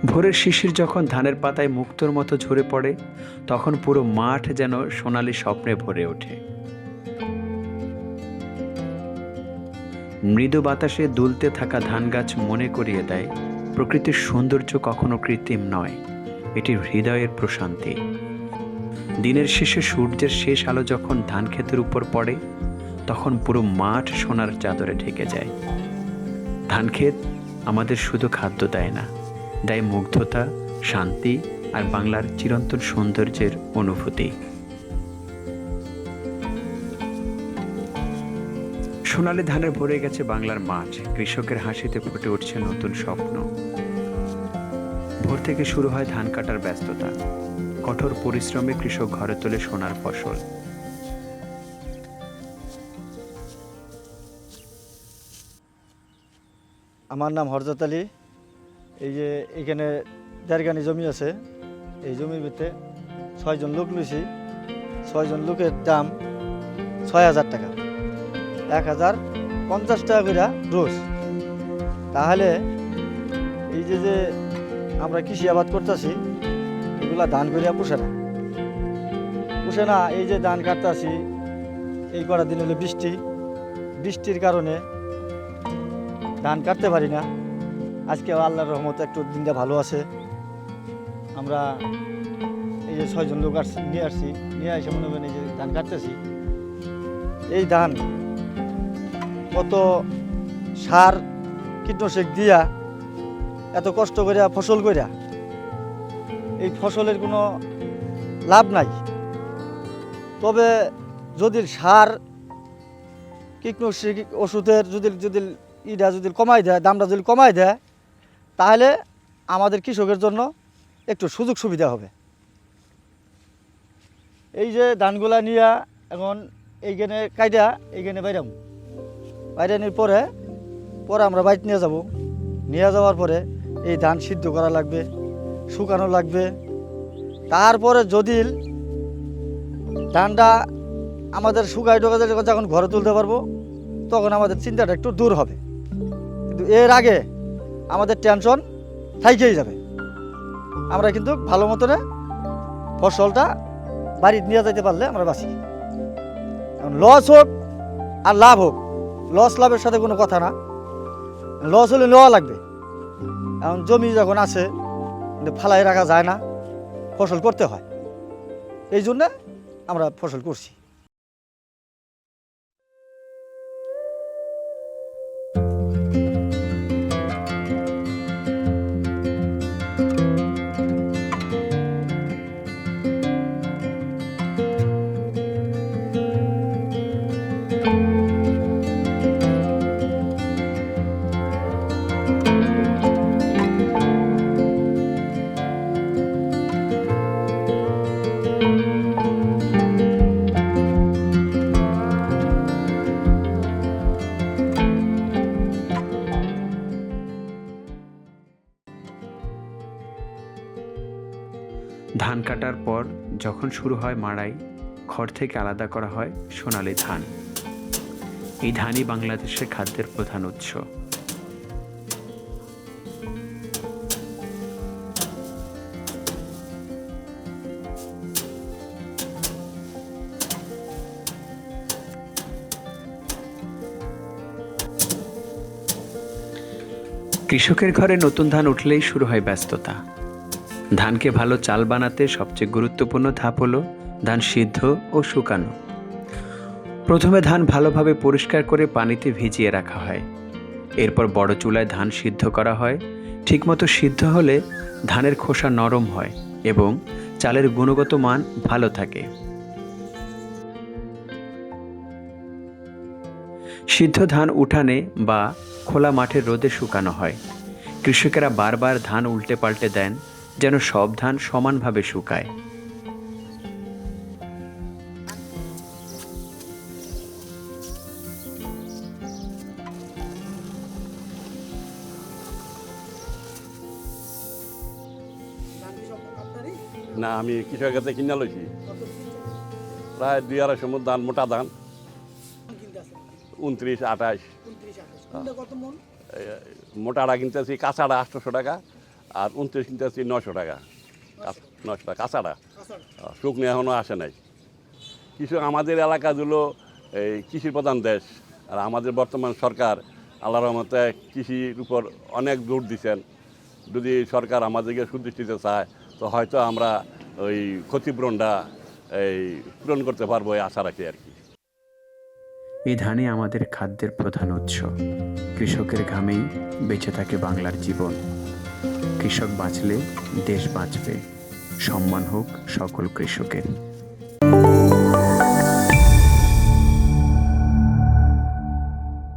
ভোরের শিশির যখন ধানের পাতায় মুক্তোর মতো ঝরে পড়ে, তখন পুরো মাঠ যেন সোনালি স্বপ্নে ভরে ওঠে। মৃদু বাতাসে দুলতে থাকা ধান গাছ মনে করিয়ে দেয় প্রকৃতির সৌন্দর্য কখনো কৃত্রিম নয়, এটি হৃদয়ের প্রশান্তি। দিনের শেষে সূর্যের শেষ আলো যখন ধান ক্ষেতের উপর পড়ে, তখন পুরো মাঠ সোনার চাদরে ঢেকে যায়। ধান ক্ষেত আমাদের শুধু খাদ্য দেয় না, দেয় মুগ্ধতা, শান্তি আর বাংলার চিরন্তন সৌন্দর্যের অনুভূতি। সোনালি ধানে ভরে গেছে বাংলার মাঠ, কৃষকের হাসিতে ফুটে উঠছে নতুন স্বপ্ন। ভোর থেকে শুরু হয় ধান কাটার ব্যস্ততা, কঠোর পরিশ্রমে কৃষক ঘরে তোলে সোনার ফসল। আমার নাম হরজত আলী। এই যে এখানে দেড়গানি জমি আছে, এই জমির ভিতরে 6 জন লোক লইছি। 6 জন লোকের দাম 6,000 টাকা, 1,050 টাকা করে রোজ। তাহলে এই যে আমরা কৃষি আবাদ করতেছি, এগুলা ধান করিয়া পুষে না। এই যে ধান কাটতেছি, এই কটা দিন হলে বৃষ্টির কারণে ধান কাটতে পারি না। আজকে আল্লাহর রহমতে একটু দিনটা ভালো আছে। আমরা এই যে 6 জন লোক নিয়ে এসে মনে করেন এই যে ধান কাটতেছি। এই ধান কত সার কীটনাশক দিয়া এত কষ্ট করিয়া ফসল করিয়া, এই ফসলের কোনো লাভ নাই। তবে যদি সার কীটনাশক ওষুধের যদি কমাই দেয়, দামটা যদি কমাই দেয়, তাহলে আমাদের কৃষকের জন্য একটু সুযোগ সুবিধা হবে। এই যে ধানগুলা নিয়ে এখন এইখানে কাইটা এইখানে বাইরানির পরে আমরা বাইট নিয়ে যাওয়ার পরে এই ধান সিদ্ধ করা লাগবে, শুকানো লাগবে। তারপরে যদি ধানটা আমাদের শুকাই টোকাতে যখন ঘরে তুলতে পারবো, তখন আমাদের চিন্তাটা একটু দূর হবে। কিন্তু এর আগে আমাদের টেনশন থাইকেই যাবে। আমরা কিন্তু ভালো মতনে ফসলটা বাড়ি নিয়ে যেতে পারলে আমরা বাঁচি। এখন লস হোক আর লাভ হোক, লস লাভের সাথে কোনো কথা না, লস হলে নেওয়া লাগবে। এখন জমি যখন আছে কিন্তু ফালাই রাখা যায় না, ফসল করতে হয়। এই জন্যে আমরা ফসল করছি। ধান কাটার পর যখন শুরু হয় মাড়াই, খড় থেকে আলাদা করা হয় সোনালি ধান। এই ধানই বাংলাদেশের খাদ্যের প্রধান উৎস। কৃষকের ঘরে নতুন ধান উঠলেই শুরু হয় ব্যস্ততা। ধানকে ভালো চাল বানাতে সবচেয়ে গুরুত্বপূর্ণ ধাপ হলো ধান সিদ্ধ ও শুকানো। প্রথমে ধান ভালোভাবে পরিষ্কার করে পানিতে ভিজিয়ে রাখা হয়। এরপর বড় চুলায় ধান সিদ্ধ করা হয়। ঠিকমতো সিদ্ধ হলে ধানের খোসা নরম হয় এবং চালের গুণগত মান ভালো থাকে। সিদ্ধ ধান উঠানে বা খোলা মাঠের রোদে শুকানো হয়। কৃষকেরা বারবার ধান উল্টে পাল্টে দেন যেন সব ধান সমানভাবে শুকায়। না, আমি কৃষকের কাছে কিনা লইছি প্রায় 2-250 মণ ধান, মোটা ধান 29-28। মোটাটা কিনতেছি কাঁচাটা 800 টাকা, আর 29 কিনতেছি 900 টাকা, 900 টাকা কাঁচাটা, শুকনো এখনও আসে নাই। কিছু আমাদের এলাকাগুলো এই কৃষি প্রধান দেশ, আর আমাদের বর্তমান সরকার আল্লাহর রহমতে কৃষির উপর অনেক জোর দিচ্ছেন। যদি সরকার আমাদেরকে সুদৃষ্টিতে চায় তো হয়তো আমরা ওই ক্ষতিপূরণটা পূরণ করতে পারবো, এই আশা রাখি আর কি। এই ধানই আমাদের খাদ্যের প্রধান উৎস। কৃষকের ঘামেই বেঁচে থাকে বাংলার জীবন। কৃষক বাঁচলে দেশ বাঁচবে। সম্মান হোক সকল কৃষকের।